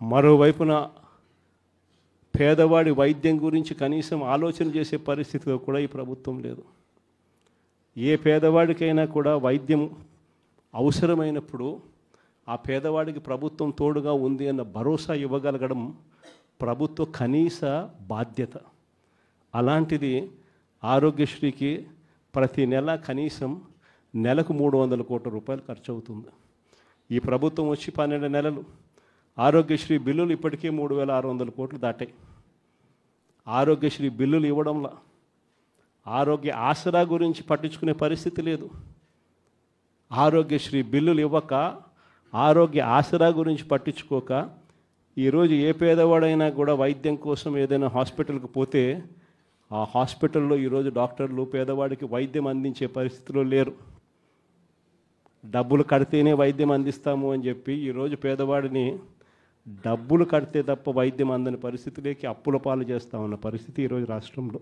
మరోవైపున పేదవాడి వైద్యం గురించి కనీసం ఆలోచన చేసే పరిస్థితిలో కూడా ఈ ప్రభుత్వం లేదు. ఏ పేదవాడికైనా కూడా వైద్యం అవసరమైనప్పుడు ఆ పేదవాడికి ప్రభుత్వం తోడుగా ఉంది అన్న భరోసా ఇవ్వగలగడం ప్రభుత్వ కనీస బాధ్యత. అలాంటిది ఆరోగ్యశ్రీకి ప్రతి నెల కనీసం నెలకు 300 కోట్ల రూపాయలు ఖర్చు అవుతుంది. ఈ ప్రభుత్వం వచ్చి 12 నెలలు, ఆరోగ్యశ్రీ బిల్లులు ఇప్పటికే 3600 కోట్లు దాటాయి. ఆరోగ్యశ్రీ బిల్లులు ఇవ్వడంలో ఆరోగ్య ఆసరా గురించి పట్టించుకునే పరిస్థితి లేదు. ఆరోగ్యశ్రీ బిల్లులు ఇవ్వక, ఆరోగ్య ఆసరా గురించి పట్టించుకోక, ఈరోజు ఏ పేదవాడైనా కూడా వైద్యం కోసం ఏదైనా హాస్పిటల్కి పోతే ఆ హాస్పిటల్లో ఈరోజు డాక్టర్లు పేదవాడికి వైద్యం అందించే పరిస్థితిలో లేరు. డబ్బులు కడితేనే వైద్యం అందిస్తాము అని చెప్పి ఈరోజు పేదవాడిని డబ్బులు కడితే తప్ప వైద్యం అందని పరిస్థితిలోకి అప్పుల పాలు చేస్తూ ఉన్న పరిస్థితి ఈరోజు రాష్ట్రంలో.